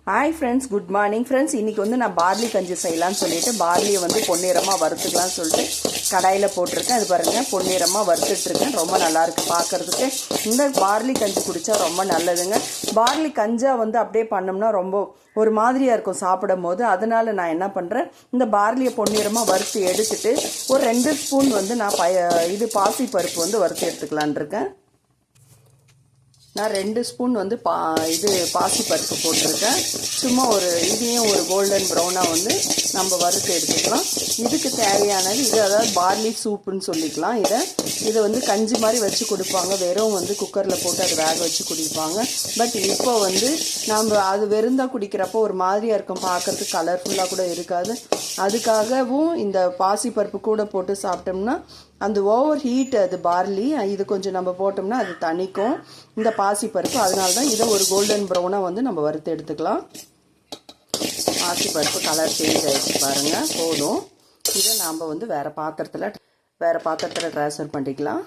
Hi friends, good morning friends. இன்றைக்கி வந்து நான் பார்லி கஞ்சி செய்யலான்னு சொல்லிட்டு பார்லியை வந்து பொன்னிறமாக வறுத்துக்கலாம்னு சொல்லிட்டு கடாயில் போட்டிருக்கேன். அது பாருங்கள், பொன்னிறமாக வறுத்துட்ருக்கேன். ரொம்ப நல்லாயிருக்கு பார்க்குறதுக்கு. இந்த பார்லி கஞ்சி குடித்தா ரொம்ப நல்லதுங்க. பார்லி கஞ்சாக வந்து அப்படியே பண்ணோம்னா ரொம்ப ஒரு மாதிரியாக இருக்கும் சாப்பிடும் போது. அதனால் நான் என்ன பண்ணுறேன், இந்த பார்லியை பொன்னிறமாக வறுத்து எடுத்துட்டு ஒரு 2 ஸ்பூன் வந்து நான் பாசி பருப்பு வந்து வறுத்து எடுத்துக்கலான் இருக்கேன். நான் 2 ஸ்பூன் வந்து பாசி பருப்பு போட்டிருக்கேன். சும்மா இதையும் ஒரு கோல்டன் ப்ரௌனாக வந்து நம்ம வறுத்து எடுத்துக்கலாம். இதுக்கு தேவையானது இது, அதாவது பார்லி சூப்புன்னு சொல்லிக்கலாம். இதை வந்து கஞ்சி மாதிரி வச்சு கொடுப்பாங்க. வெறும் வந்து குக்கரில் போட்டு அதை வேக வச்சு குடிப்பாங்க. பட் இப்போ வந்து நம்ம அது வெறுந்தா குடிக்கிறப்போ ஒரு மாதிரியாக இருக்கும், பார்க்குறதுக்கு கலர்ஃபுல்லாக கூட இருக்காது. அதுக்காகவும் இந்த பாசி பருப்பு கூட போட்டு சாப்பிட்டோம்னா அந்த ஓவர் ஹீட், அது பார்லி இது கொஞ்சம் நம்ம போட்டோம்னா அது தணிக்கும் இந்த பாசி பருப்பு. அதனால தான் இதை ஒரு கோல்டன் ப்ரௌனாக வந்து நம்ம வறுத்து எடுத்துக்கலாம். பாசி பருப்பு கலர் சேஞ்ச் ஆகிடுச்சு பாருங்கள், போதும். இதை நாம் வந்து வேறு பாத்திரத்தில் ட்ரான்ஸ்ஃபர் பண்ணிக்கலாம்.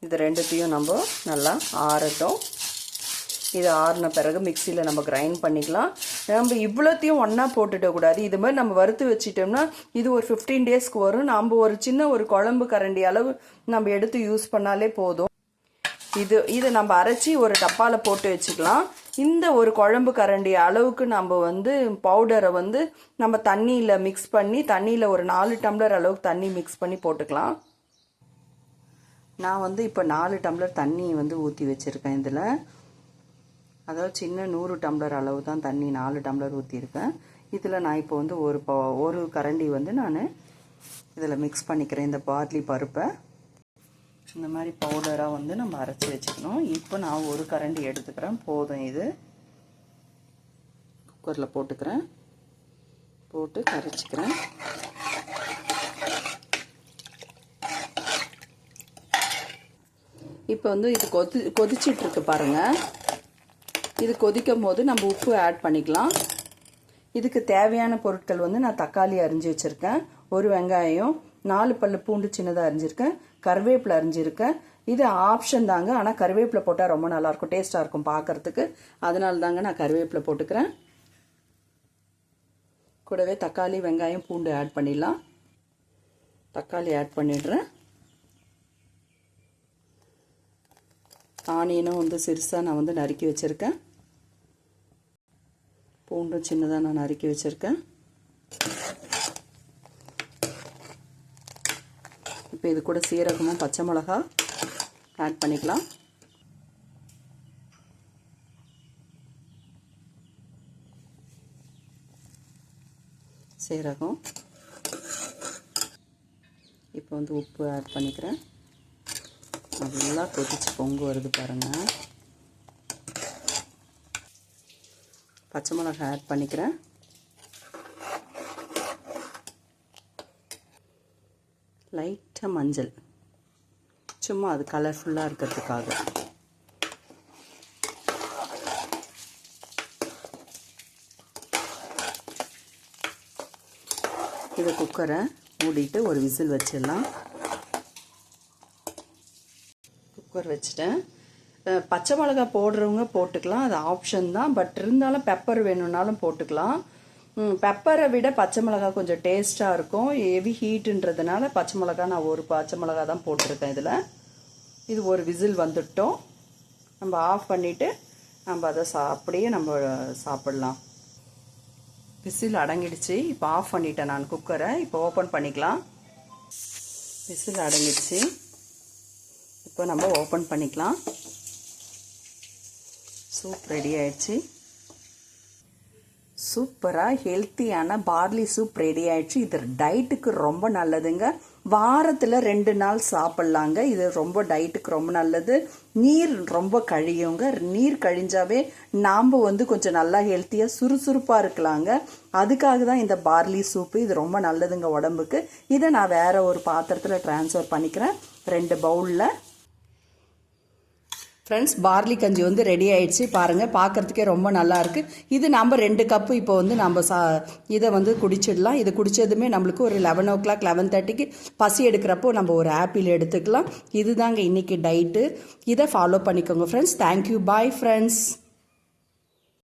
இது ரெண்டுத்தையும் நம்ம நல்லா ஆறட்டும். இது ஆறின பிறகு மிக்சியில் நம்ம கிரைண்ட் பண்ணிக்கலாம். நம்ம இவ்வளோத்தையும் ஒன்றா போட்டுடக்கூடாது. இது மாதிரி நம்ம வறுத்து வச்சிட்டோம்னா இது ஒரு 15 டேஸ்க்கு வரும். நம்ம ஒரு சின்ன ஒரு குழம்பு கரண்டி அளவு நம்ம எடுத்து யூஸ் பண்ணாலே போதும். இது நம்ம அரைச்சி ஒரு டப்பாவில் போட்டு வச்சுக்கலாம். இந்த ஒரு குழம்பு கரண்டி அளவுக்கு நம்ம வந்து பவுடரை வந்து நம்ம தண்ணியில் மிக்ஸ் பண்ணி, தண்ணியில் ஒரு 4 டம்ளர் அளவுக்கு தண்ணி மிக்ஸ் பண்ணி போட்டுக்கலாம். நான் வந்து இப்போ 4 டம்ளர் தண்ணி வந்து ஊற்றி வச்சுருக்கேன். இதில் அதாவது சின்ன 100 டம்ளர் அளவு தான் தண்ணி 4 டம்ளர் ஊற்றிருக்கேன். இதில் நான் இப்போ வந்து ஒரு கரண்டி வந்து நான் இதில் மிக்ஸ் பண்ணிக்கிறேன். இந்த பார்லி பருப்பை இந்த மாதிரி பவுடராக வந்து நம்ம அரைச்சி வச்சுக்கணும். இப்போ நான் ஒரு கரண்டி எடுத்துக்கிறேன், போதும். இது குக்கரில் போட்டு கரைச்சிக்கிறேன். இப்போ வந்து இது கொதிச்சிட்ருக்கு பாருங்கள். இது கொதிக்கும் போது நம்ம உப்பு ஆட் பண்ணிக்கலாம். இதுக்கு தேவையான பொருட்கள் வந்து நான் தக்காளி அரிஞ்சு வச்சுருக்கேன், ஒரு வெங்காயம், 4 பல்லு பூண்டு சின்னதாக அரிஞ்சிருக்கேன், கருவேப்பிலை அரிஞ்சிருக்கேன். இது ஆப்ஷன் தாங்க, ஆனால் கருவேப்பிலை போட்டால் ரொம்ப நல்லாயிருக்கும், டேஸ்ட்டாக இருக்கும் பார்க்குறதுக்கு. அதனால தாங்க நான் கருவேப்பிலை போட்டுக்கிறேன். கூடவே தக்காளி, வெங்காயம், பூண்டு ஆட் பண்ணிடலாம். தக்காளி ஆட் பண்ணிடுறேன். ஆனியனும் வந்து சிறுசாக நான் வந்து நறுக்கி வச்சுருக்கேன். பூண்டும் சின்னதாக நான் நறுக்கி வச்சுருக்கேன். இப்போ இது கூட சீரகமும் பச்சை மிளகா ஆட் பண்ணிக்கலாம். சீரகம், இப்போ வந்து உப்பு ஆட் பண்ணிக்கிறேன். நல்லா கொதிச்சு பொங்கு வருது பாருங்கள். பச்சை மிளகாய் ஆட் பண்ணிக்கிறேன். லைட்டாக மஞ்சள், சும்மா அது கலர்ஃபுல்லாக இருக்கிறதுக்காக. இதை குக்கரை மூடிட்டு ஒரு விசில் வச்சிடலாம். குக்கர் வச்சுட்டேன். பச்சை மிளகா போடுறவங்க போட்டுக்கலாம், அது ஆப்ஷன் தான். பட் இருந்தாலும் பெப்பர் வேணும்னாலும் போட்டுக்கலாம். பெப்பரை விட பச்சை மிளகா கொஞ்சம் டேஸ்ட்டாக இருக்கும். ஹெவி ஹீட்டுன்றதுனால பச்சை மிளகா நான் ஒரு பச்சை மிளகா தான் போட்டிருக்கேன் இதில். இது ஒரு விசில் வந்துட்டோம். நம்ம ஆஃப் பண்ணிவிட்டு நம்ம அதை அப்படியே நம்ம சாப்பிட்லாம். விசில் அடங்கிடுச்சு. இப்போ ஆஃப் பண்ணிட்டேன் நான் குக்கரை. இப்போ ஓப்பன் பண்ணிக்கலாம். விசில் அடங்கிடுச்சு. இப்போ நம்ம ஓப்பன் பண்ணிக்கலாம். சூப் ரெடி ஆயிடுச்சு. சூப்பராக ஹெல்த்தியான பார்லி சூப் ரெடி ஆயிடுச்சு. இது டயட்டுக்கு ரொம்ப நல்லதுங்க. வாரத்தில் 2 நாள் சாப்பிட்லாங்க. இது ரொம்ப டயட்டுக்கு ரொம்ப நல்லது. நீர் ரொம்ப கழியுங்க. நீர் கழிஞ்சாவே நாம் வந்து கொஞ்சம் நல்லா ஹெல்த்தியாக சுறுசுறுப்பாக இருக்கலாங்க. அதுக்காக தான் இந்த பார்லி சூப்பு. இது ரொம்ப நல்லதுங்க உடம்புக்கு. இதை நான் வேறு ஒரு பாத்திரத்தில் ட்ரான்ஸ்ஃபர் பண்ணிக்கிறேன், 2 பவுலில். ஃப்ரெண்ட்ஸ், பார்லி கஞ்சி வந்து ரெடி ஆயிடுச்சு பாருங்கள். பார்க்குறதுக்கே ரொம்ப நல்லாயிருக்கு. இது நம்ம 2 கப்பு இப்போ வந்து நம்ம இதை வந்து குடிச்சிடலாம். இது குடித்ததுமே நம்மளுக்கு ஒரு 11 o'clock 11:30க்கு பசி எடுக்கிறப்போ நம்ம ஒரு ஆப்பிள் எடுத்துக்கலாம். இதுதாங்க இன்றைக்கி டயட்டு. இதை ஃபாலோ பண்ணிக்கோங்க ஃப்ரெண்ட்ஸ். Thank you, bye friends.